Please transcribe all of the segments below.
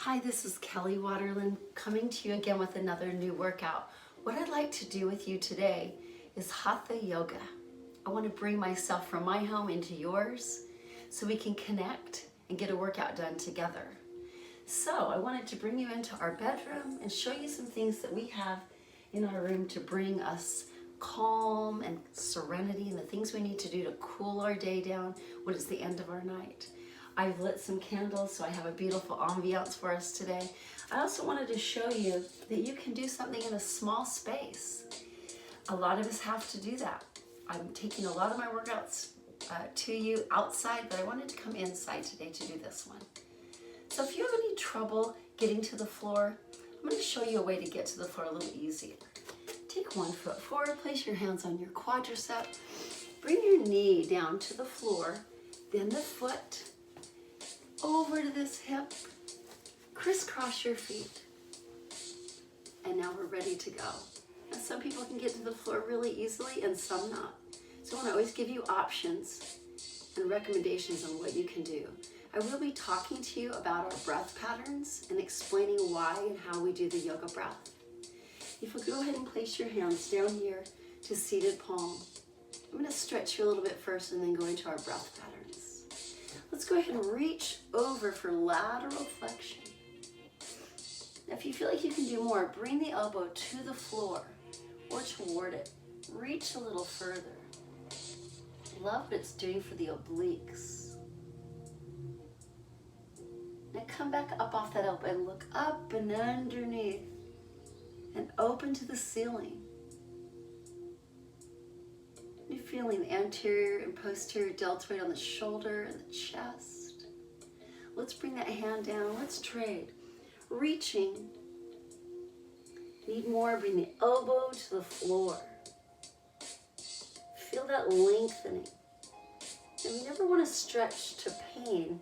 Hi, this is Kelly Waterland coming to you again with another new workout. What I'd like to do with you today is Hatha Yoga. I want to bring myself from my home into yours so we can connect and get a workout done together. So I wanted to bring you into our bedroom and show you some things that we have in our room to bring us calm and serenity and the things we need to do to cool our day down when it's the end of our night. I've lit some candles, so I have a beautiful ambiance for us today. I also wanted to show you that you can do something in a small space. A lot of us have to do that. I'm taking a lot of my workouts to you outside, but I wanted to come inside today to do this one. So if you have any trouble getting to the floor, I'm going to show you a way to get to the floor a little easier. Take 1 foot forward, place your hands on your quadricep, bring your knee down to the floor, then the foot over to this hip, crisscross your feet, and now we're ready to go. Now some people can get to the floor really easily and some not. So I want to always give you options and recommendations on what you can do. I will be talking to you about our breath patterns and explaining why and how we do the yoga breath. If you go ahead and place your hands down here to seated palm, I'm going to stretch you a little bit first and then go into our breath patterns. Let's go ahead and reach over for lateral flexion. Now, if you feel like you can do more, bring the elbow to the floor or toward it. Reach a little further. Love what it's doing for the obliques. Now come back up off that elbow and look up and underneath and open to the ceiling. You're feeling the anterior and posterior deltoid on the shoulder and the chest. Let's bring that hand down. Let's trade. Reaching. Need more. Bring the elbow to the floor. Feel that lengthening. And we never want to stretch to pain.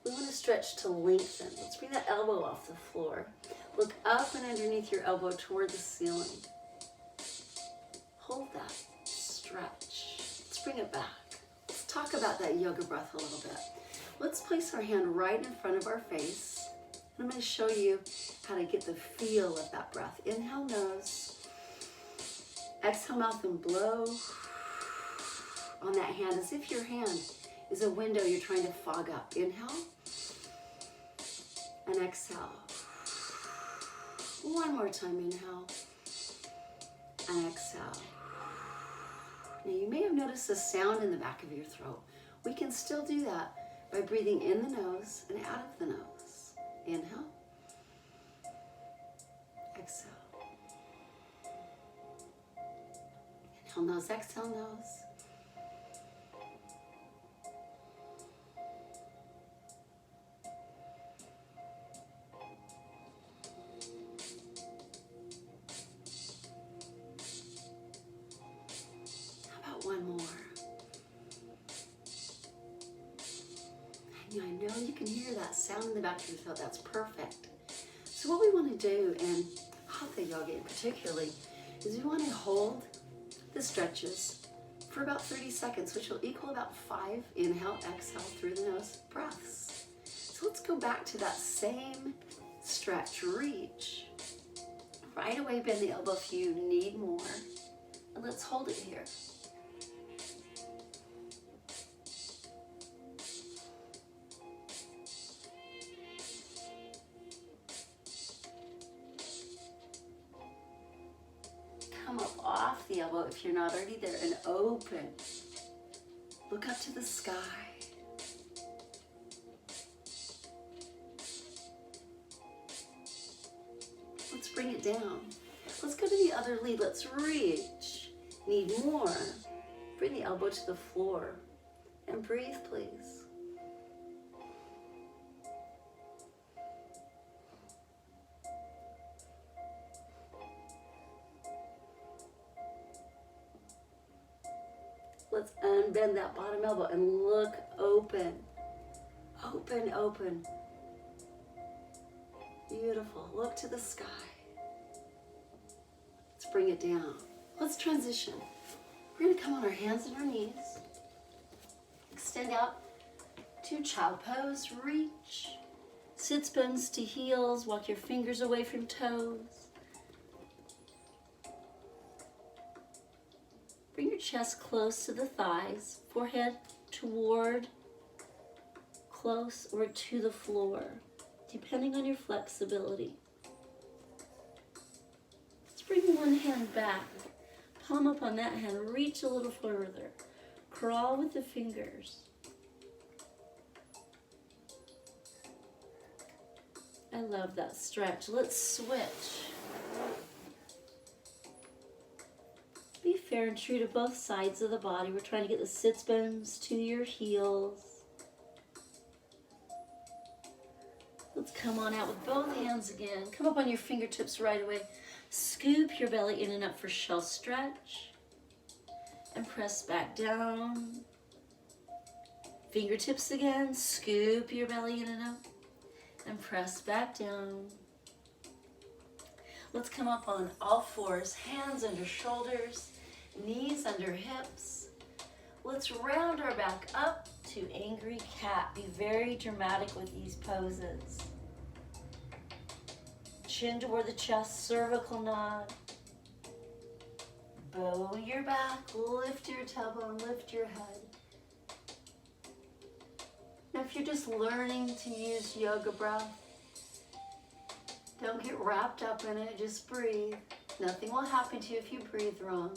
We want to stretch to lengthen. Let's bring that elbow off the floor. Look up and underneath your elbow toward the ceiling. Hold that. Stretch. Let's bring it back. Let's talk about that yoga breath a little bit. Let's place our hand right in front of our face. And I'm going to show you how to get the feel of that breath. Inhale, nose. Exhale, mouth, and blow on that hand as if your hand is a window you're trying to fog up. Inhale and exhale. One more time, inhale and exhale. Now you may have noticed a sound in the back of your throat. We can still do that by breathing in the nose and out of the nose. Inhale, exhale. Inhale, nose, exhale, nose. One more. I know you can hear that sound in the back of your throat. That's perfect. So what we want to do in Hatha Yoga particularly is we want to hold the stretches for about 30 seconds, which will equal about 5 inhale, exhale through the nose breaths. So let's go back to that same stretch. Reach. Right away, bend the elbow if you need more. And let's hold it here. Come up off the elbow if you're not already there and open. Look up to the sky. Let's bring it down. Let's go to the other lead. Let's reach. Need more. Bring the elbow to the floor and breathe, please. Let's unbend that bottom elbow and look open. Open, open. Beautiful. Look to the sky. Let's bring it down. Let's transition. We're going to come on our hands and our knees. Extend out to child pose. Reach. Sits bones to heels, walk your fingers away from toes. Bring your chest close to the thighs, forehead toward, close, or to the floor, depending on your flexibility. Let's bring one hand back, palm up on that hand, reach a little further, crawl with the fingers. I love that stretch. Let's switch. Be fair and true to both sides of the body. We're trying to get the sits bones to your heels. Let's come on out with both hands again. Come up on your fingertips right away. Scoop your belly in and up for shell stretch. And press back down. Fingertips again. Scoop your belly in and up. And press back down. Let's come up on all fours, hands under shoulders, knees under hips. Let's round our back up to angry cat. Be very dramatic with these poses. Chin toward the chest, cervical nod. Bow your back, lift your tailbone, lift your head. Now if you're just learning to use yoga breath, don't get wrapped up in it, just breathe. Nothing will happen to you if you breathe wrong.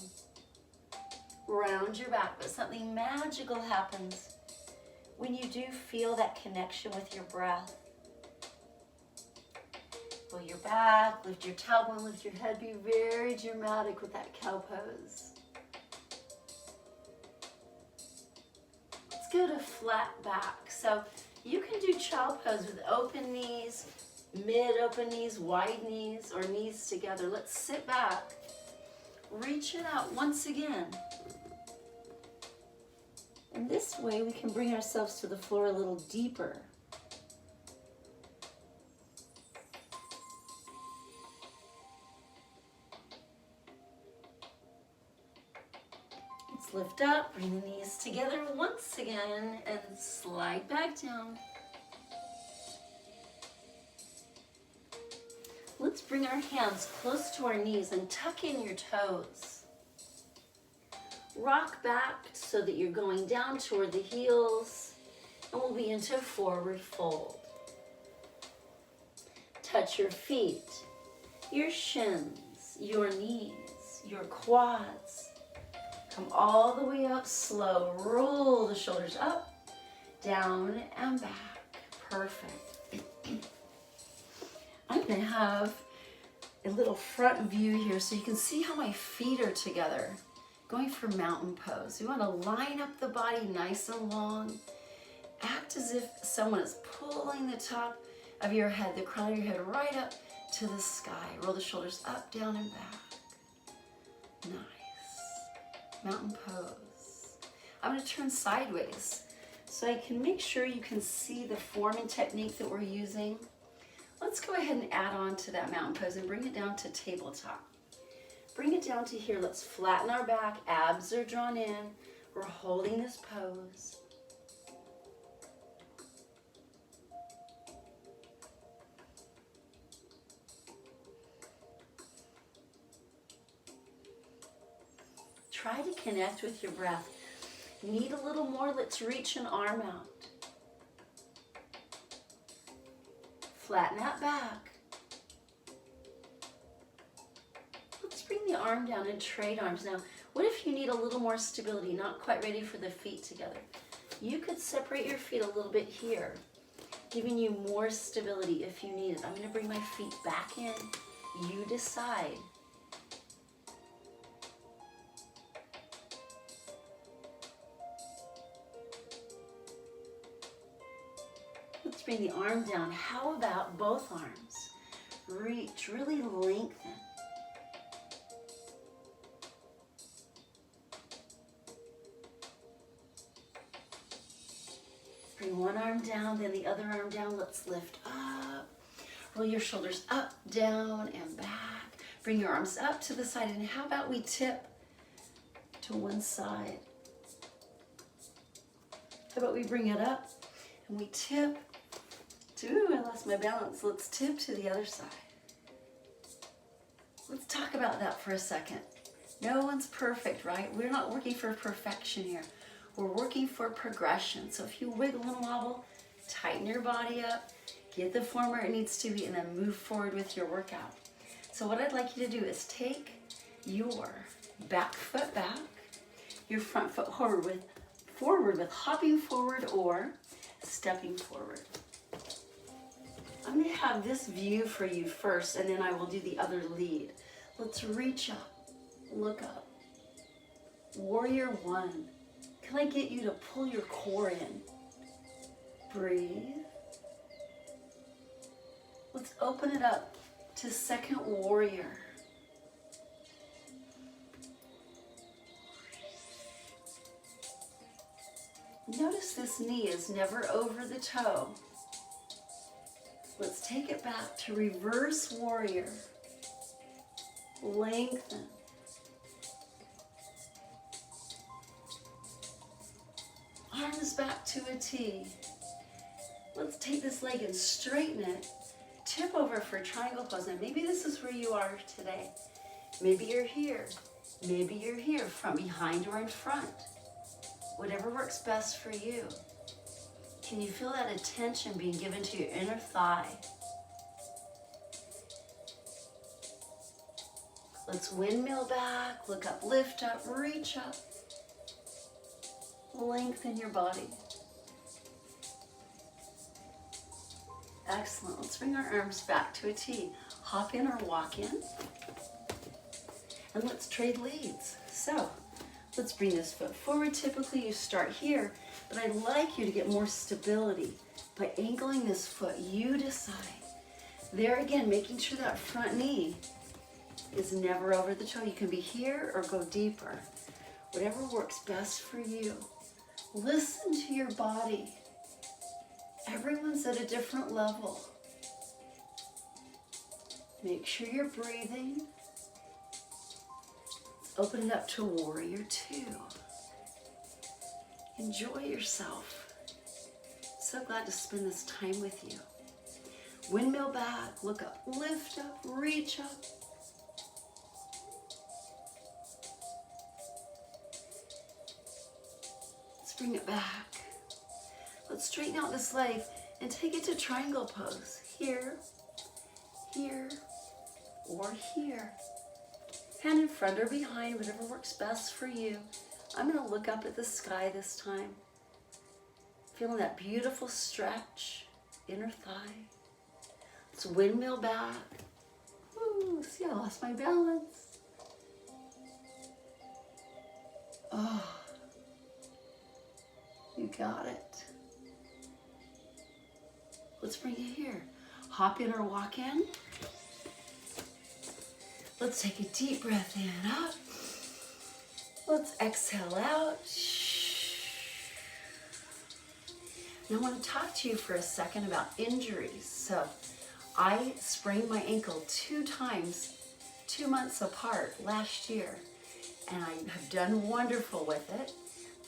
Round your back, but something magical happens when you do feel that connection with your breath. Pull your back, lift your tailbone, lift your head. Be very dramatic with that cow pose. Let's go to flat back. So you can do child pose with open knees, mid-open knees, wide knees, or knees together. Let's sit back. Reach it out once again. And this way we can bring ourselves to the floor a little deeper. Let's lift up, bring the knees together once again, and slide back down. Let's bring our hands close to our knees and tuck in your toes. Rock back so that you're going down toward the heels, and we'll be into a forward fold. Touch your feet, your shins, your knees, your quads. Come all the way up slow. Roll the shoulders up, down, and back. Perfect. I'm going to have a little front view here so you can see how my feet are together. Going for mountain pose. We want to line up the body nice and long. Act as if someone is pulling the top of your head, the crown of your head, right up to the sky. Roll the shoulders up, down, and back. Nice. Mountain pose. I'm going to turn sideways so I can make sure you can see the form and technique that we're using. Let's go ahead and add on to that mountain pose and bring it down to tabletop. Bring it down to here. Let's flatten our back. Abs are drawn in. We're holding this pose. Try to connect with your breath. Need a little more? Let's reach an arm out. Flatten that back. Let's bring the arm down and trade arms. Now, what if you need a little more stability, not quite ready for the feet together? You could separate your feet a little bit here, giving you more stability if you need it. I'm going to bring my feet back in. You decide. Let's bring the arm down. How about both arms? Reach, really lengthen. Bring one arm down, then the other arm down. Let's lift up. Roll your shoulders up, down, and back. Bring your arms up to the side. And how about we tip to one side? How about we bring it up and we tip Ooh, I lost my balance. Let's tip to the other side. Let's talk about that for a second. No one's perfect, right? We're not working for perfection here. We're working for progression. So if you wiggle and wobble, tighten your body up, get the form where it needs to be, and then move forward with your workout. So what I'd like you to do is take your back foot back, your front foot forward with hopping forward or stepping forward. I'm going to have this view for you first, and then I will do the other lead. Let's reach up, look up. Warrior one. Can I get you to pull your core in? Breathe. Let's open it up to second warrior. Notice this knee is never over the toe. Let's take it back to reverse warrior. Lengthen. Arms back to a T. Let's take this leg and straighten it. Tip over for triangle pose. Now maybe this is where you are today. Maybe you're here. Maybe you're here from behind or in front. Whatever works best for you. Can you feel that attention being given to your inner thigh? Let's windmill back, look up, lift up, reach up. Lengthen your body. Excellent. Let's bring our arms back to a T. Hop in or walk in. And let's trade leads. So, let's bring this foot forward. Typically you start here, but I'd like you to get more stability by angling this foot. You decide. There again, making sure that front knee is never over the toe. You can be here or go deeper. Whatever works best for you. Listen to your body. Everyone's at a different level. Make sure you're breathing. Let's open it up to warrior two. Enjoy yourself. So glad to spend this time with you. Windmill back, look up, lift up, reach up. Let's bring it back. Let's straighten out this leg and take it to triangle pose. Here, here, or here. Hand in front or behind, whatever works best for you. I'm going to look up at the sky this time. Feeling that beautiful stretch, inner thigh. Let's windmill back. Ooh, see, I lost my balance. Oh, you got it. Let's bring it here. Hop in or walk in. Let's take a deep breath in, up. Let's exhale out. Now I want to talk to you for a second about injuries. So I sprained my ankle 2 times, 2 months apart last year. And I have done wonderful with it.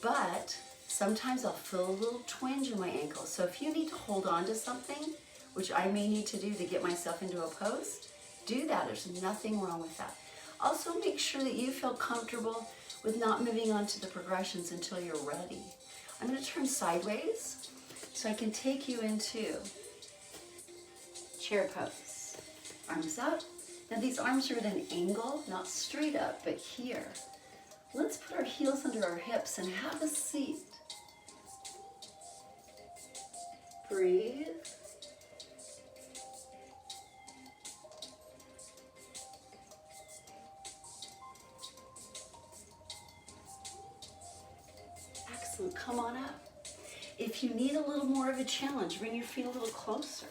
But sometimes I'll feel a little twinge in my ankle. So if you need to hold on to something, which I may need to do to get myself into a pose, do that. There's nothing wrong with that. Also make sure that you feel comfortable with not moving on to the progressions until you're ready. I'm going to turn sideways so I can take you into chair pose. Arms up. Now these arms are at an angle, not straight up, but here. Let's put our heels under our hips and have a seat. Breathe. Excellent. Come on up. If you need a little more of a challenge, bring your feet a little closer.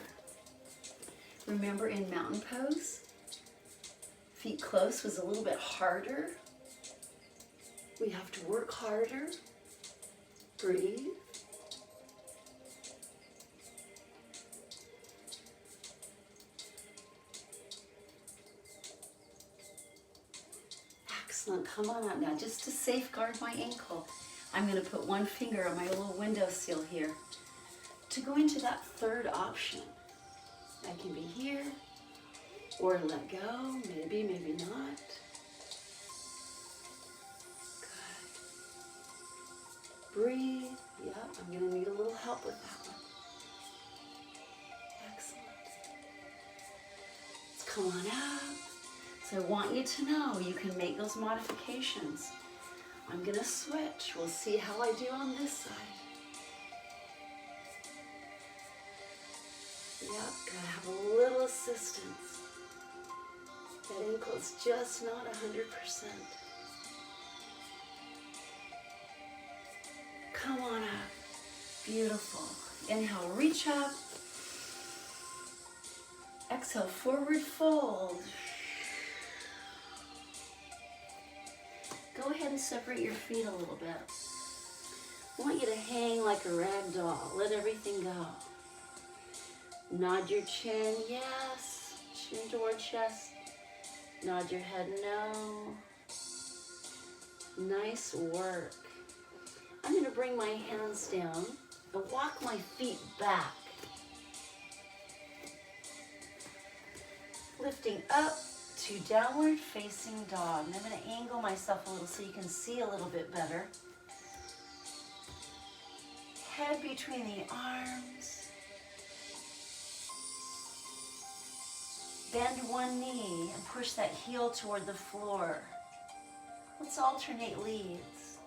Remember in mountain pose, feet close was a little bit harder. We have to work harder. Breathe. Excellent. Come on up now. Just to safeguard my ankle, I'm going to put one finger on my little windowsill here to go into that third option. I can be here or let go, maybe, maybe not. Good. Breathe. Yep, I'm going to need a little help with that one. Excellent. Let's come on up. So I want you to know you can make those modifications. I'm going to switch. We'll see how I do on this side. Yep, gotta have a little assistance. That ankle is just not 100%. Come on up. Beautiful. Inhale, reach up. Exhale, forward fold. Go ahead and separate your feet a little bit. I want you to hang like a rag doll. Let everything go. Nod your chin, yes. Chin toward chest. Nod your head, no. Nice work. I'm going to bring my hands down and walk my feet back. Lifting up to downward facing dog. And I'm going to angle myself a little so you can see a little bit better. Head between the arms. Bend one knee and push that heel toward the floor. Let's alternate leads.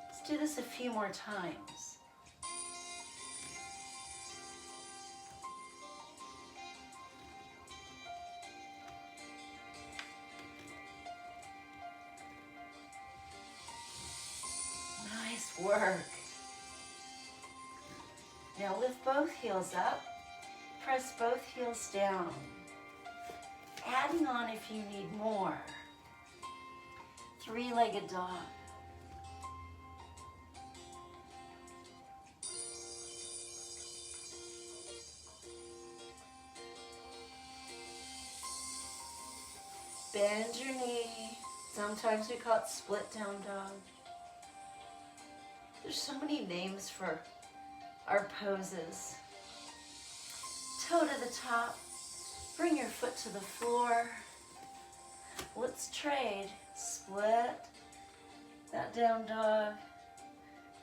Let's do this a few more times. Nice work. Now lift both heels up. Press both heels down. Adding on if you need more. Three-legged dog. Bend your knee. Sometimes we call it split down dog. There's so many names for our poses. Toe to the top. Bring your foot to the floor. Let's trade. Split that down dog.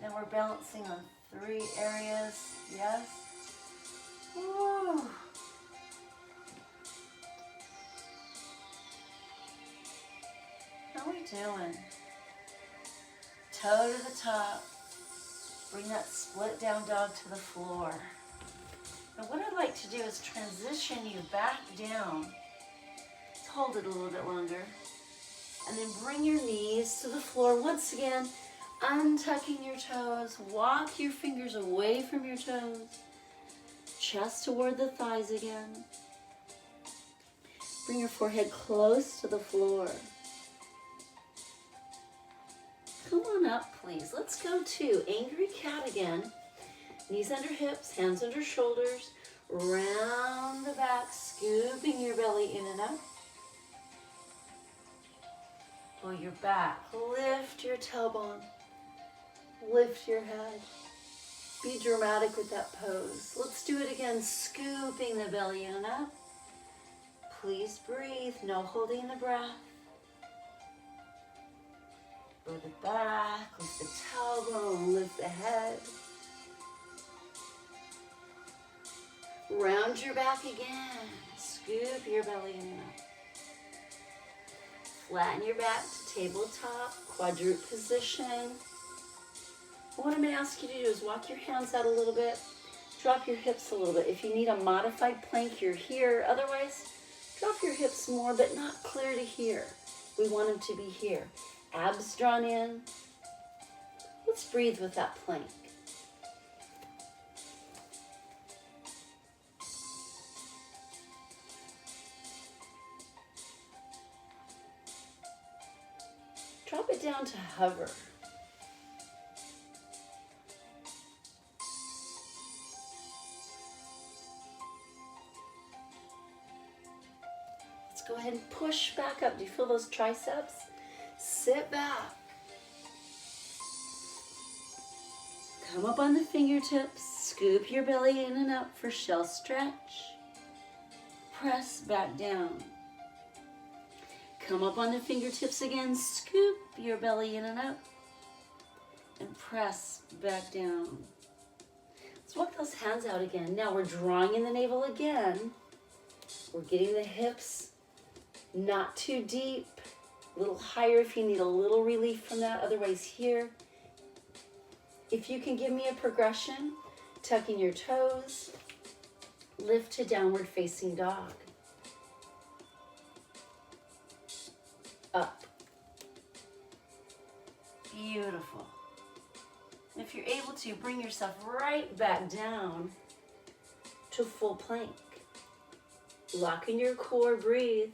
Now we're balancing on 3 areas. Yes. Woo. How are we doing? Toe to the top. Bring that split down dog to the floor. Now what I'd like to do is transition you back down. Let's hold it a little bit longer. And then bring your knees to the floor once again, untucking your toes. Walk your fingers away from your toes. Chest toward the thighs again. Bring your forehead close to the floor. Come on up, please. Let's go to Angry Cat again. Knees under hips, hands under shoulders, round the back, scooping your belly in and up. Pull your back, lift your tailbone, lift your head. Be dramatic with that pose. Let's do it again, scooping the belly in and up. Please breathe, no holding the breath. Go the back, lift the tailbone, lift the head. Round your back again. Scoop your belly in and up. Flatten your back to tabletop, quadruped position. What I'm going to ask you to do is walk your hands out a little bit. Drop your hips a little bit. If you need a modified plank, you're here. Otherwise, drop your hips more, but not clear to here. We want them to be here. Abs drawn in. Let's breathe with that plank. Drop it down to hover. Let's go ahead and push back up. Do you feel those triceps? Sit back. Come up on the fingertips. Scoop your belly in and up for shell stretch. Press back down. Come up on the fingertips again. Scoop your belly in and up. And press back down. Let's walk those hands out again. Now we're drawing in the navel again. We're getting the hips not too deep. A little higher if you need a little relief from that. Otherwise here. If you can give me a progression, tucking your toes, lift to downward facing dog. Up. Beautiful. If you're able to, bring yourself right back down to full plank. Lock in your core, breathe.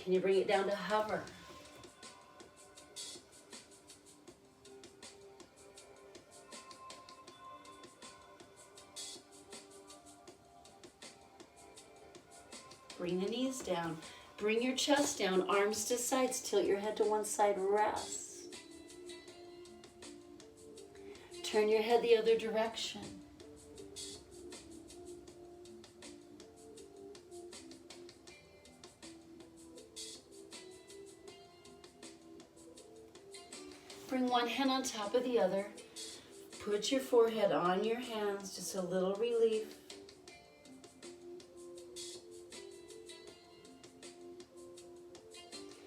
Can you bring it down to hover? Bring the knees down. Bring your chest down, arms to sides, tilt your head to one side, rest. Turn your head the other direction. Bring one hand on top of the other. Put your forehead on your hands, just a little relief.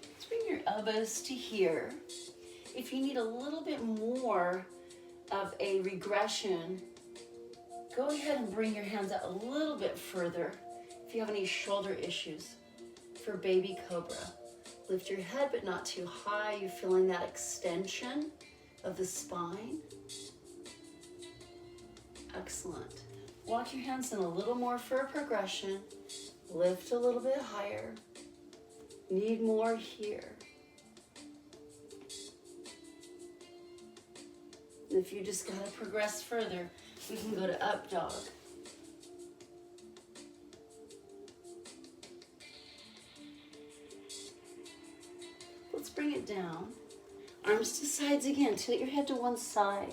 Let's bring your elbows to here. If you need a little bit more of a regression, go ahead and bring your hands out a little bit further if you have any shoulder issues for baby cobra. Lift your head, but not too high. You're feeling that extension of the spine. Excellent. Walk your hands in a little more for a progression. Lift a little bit higher. Need more here. And if you just gotta progress further, we can go to up dog. Let's bring it down. Arms to sides again. Tilt your head to one side.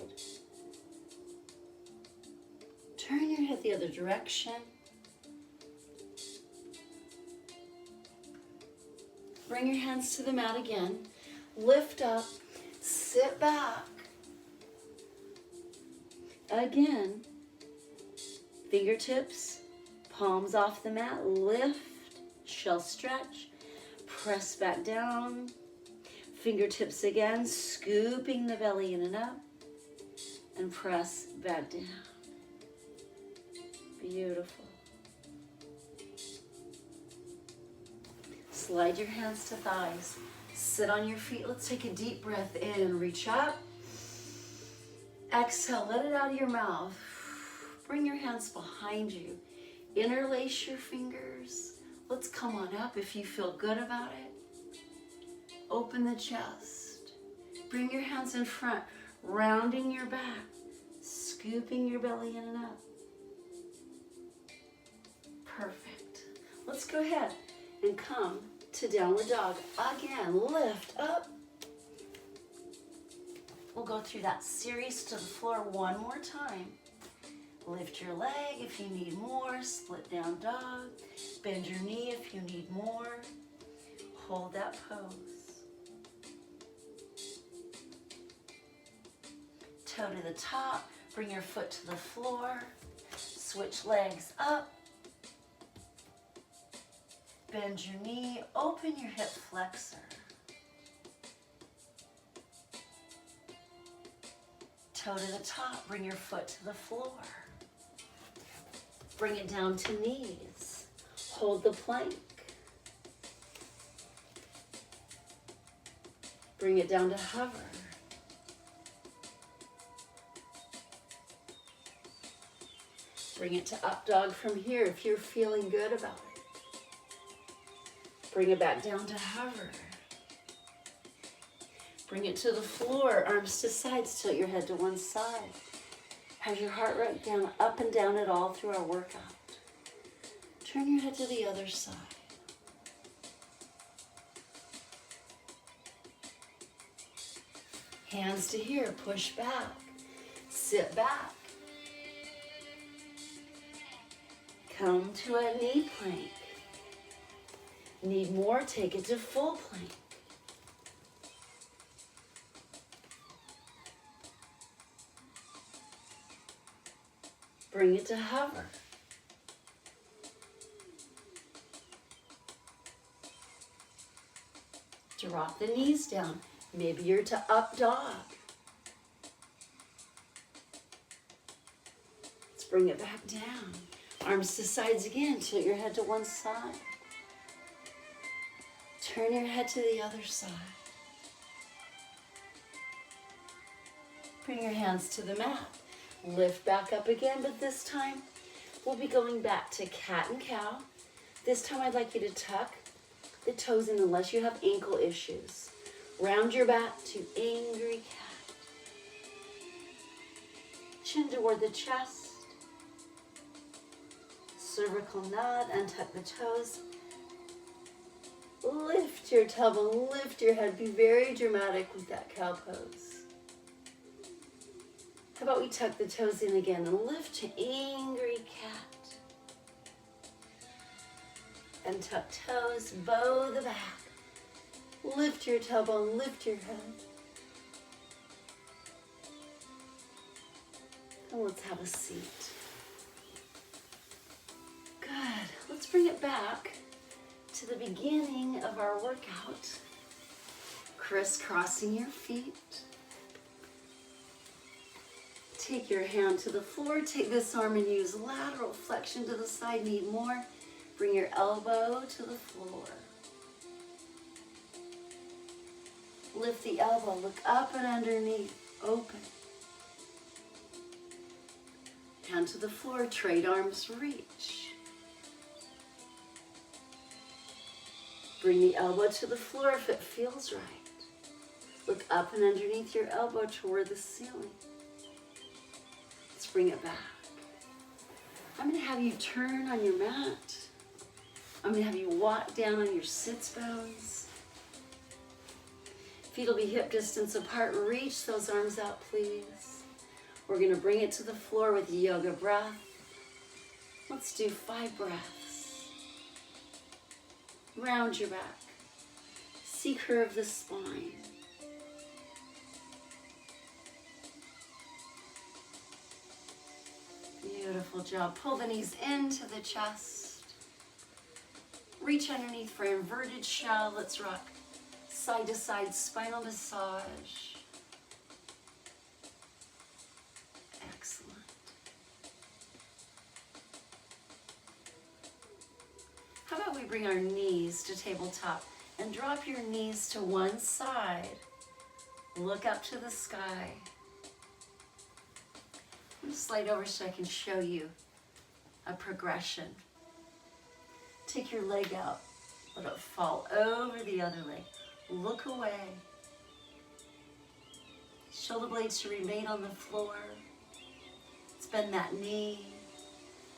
Turn your head the other direction. Bring your hands to the mat again. Lift up. Sit back. Again. Fingertips, palms off the mat. Lift. Shell stretch. Press back down. Fingertips again, scooping the belly in and up, and press back down. Beautiful. Slide your hands to thighs. Sit on your feet. Let's take a deep breath in. Reach up. Exhale. Let it out of your mouth. Bring your hands behind you. Interlace your fingers. Let's come on up if you feel good about it. Open the chest. Bring your hands in front, rounding your back, scooping your belly in and up. Perfect. Let's go ahead and come to downward dog. Again, lift up. We'll go through that series to the floor one more time. Lift your leg if you need more. Split down dog. Bend your knee if you need more. Hold that pose. Toe to the top, bring your foot to the floor, switch legs up, bend your knee, open your hip flexor. Toe to the top, bring your foot to the floor. Bring it down to knees, hold the plank. Bring it down to hover. Bring it to up dog from here if you're feeling good about it. Bring it back down to hover. Bring it to the floor, arms to sides, tilt your head to one side. Have your heart rate down, up and down it all through our workout. Turn your head to the other side. Hands to here, push back, sit back. Come to a knee plank. Need more, take it to full plank. Bring it to hover. Drop the knees down. Maybe you're to up dog. Let's bring it back down. Arms to sides again. Tilt your head to one side. Turn your head to the other side. Bring your hands to the mat. Lift back up again, but this time we'll be going back to cat and cow. This time I'd like you to tuck the toes in unless you have ankle issues. Round your back to angry cat. Chin toward the chest. Cervical nod, untuck the toes. Lift your tailbone, lift your head. Be very dramatic with that cow pose. How about we tuck the toes in again and lift to angry cat. And tuck toes, bow the back. Lift your tailbone, lift your head. And let's have a seat. Good. Let's bring it back to the beginning of our workout. Crisscrossing your feet. Take your hand to the floor. Take this arm and use lateral flexion to the side. Need more? Bring your elbow to the floor. Lift the elbow. Look up and underneath. Open. Hand to the floor. Trade arms. Reach. Bring the elbow to the floor if it feels right. Look up and underneath your elbow toward the ceiling. Let's bring it back. I'm going to have you turn on your mat. I'm going to have you walk down on your sits bones. Feet will be hip distance apart. Reach those arms out, please. We're going to bring it to the floor with yoga breath. Let's do 5 breaths. Round your back. C-curve the spine. Beautiful job. Pull the knees into the chest. Reach underneath for inverted shell. Let's rock side to side spinal massage. Excellent. How about we bring our knees to tabletop and drop your knees to one side. Look up to the sky. I'm going to slide over so I can show you a progression. Take your leg out. Let it fall over the other leg. Look away. Shoulder blades to remain on the floor. Let's bend that knee.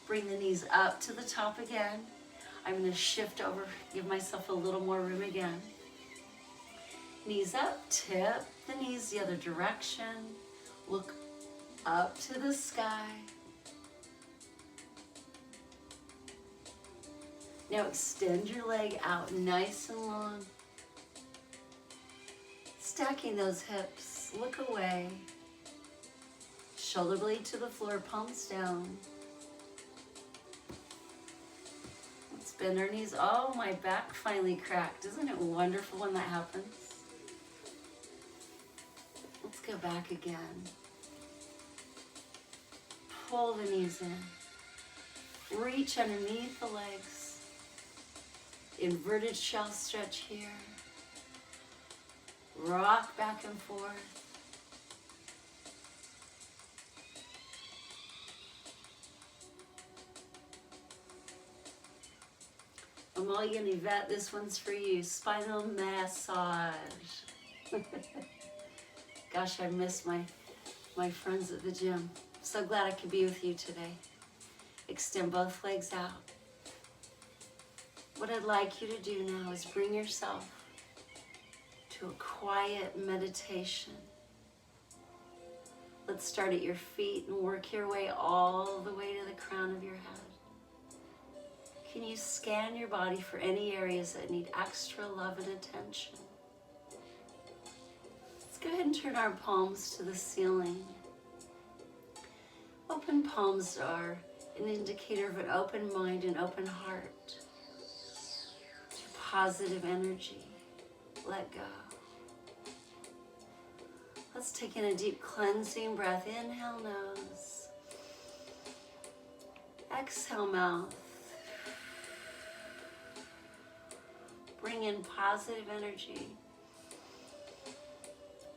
Bring the knees up to the top again. I'm going to shift over, give myself a little more room again. Knees up, tip the knees the other direction. Look up to the sky. Now extend your leg out nice and long. Stacking those hips, look away. Shoulder blade to the floor, palms down. Let's bend our knees. Oh, my back finally cracked. Isn't it wonderful when that happens? Let's go back again. Pull the knees in. Reach underneath the legs. Inverted shell stretch here. Rock back and forth. Amalia and Yvette, this one's for you. Spinal massage. Gosh, I miss my friends at the gym. So glad I could be with you today. Extend both legs out. What I'd like you to do now is bring yourself to a quiet meditation. Let's start at your feet and work your way all the way to the crown of your head. Can you scan your body for any areas that need extra love and attention? Let's go ahead and turn our palms to the ceiling. Open palms are an indicator of an open mind and open heart. To positive energy. Let go. Let's take in a deep cleansing breath. Inhale, nose. Exhale, mouth. Bring in positive energy.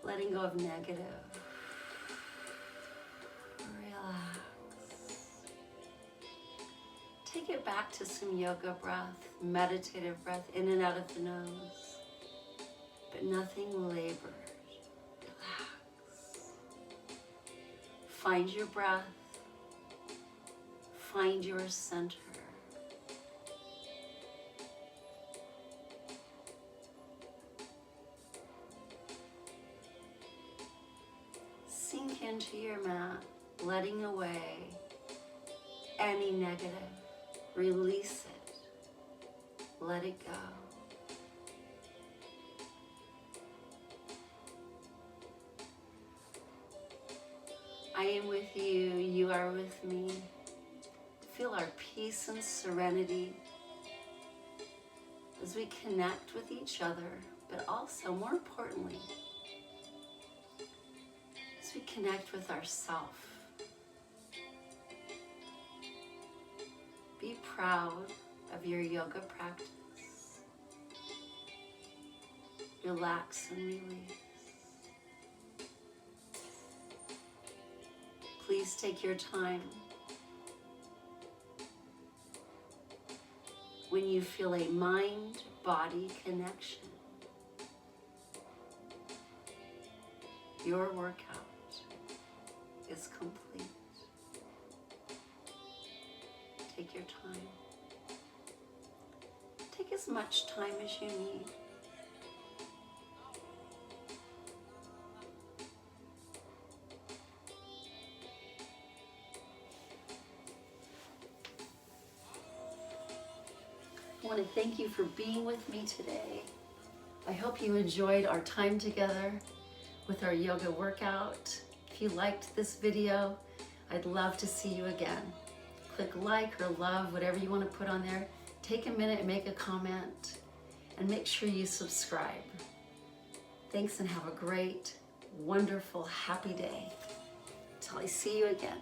Letting go of negative. Relax. Take it back to some yoga breath, meditative breath, in and out of the nose. But nothing labored. Relax. Find your breath. Find your center. Sink into your mat, letting away any negative. Release it. Let it go. I am with you, you are with me. Feel our peace and serenity as we connect with each other, but also, more importantly, as we connect with ourselves. Be proud of your yoga practice. Relax and release. Please take your time. When you feel a mind-body connection, your workout is complete. Take your time. Take as much time as you need. I want to thank you for being with me today. I hope you enjoyed our time together with our yoga workout. If you liked this video, I'd love to see you again. Click like or love, whatever you want to put on there. Take a minute and make a comment, and make sure you subscribe. Thanks, and have a great, wonderful, happy day. Till I see you again.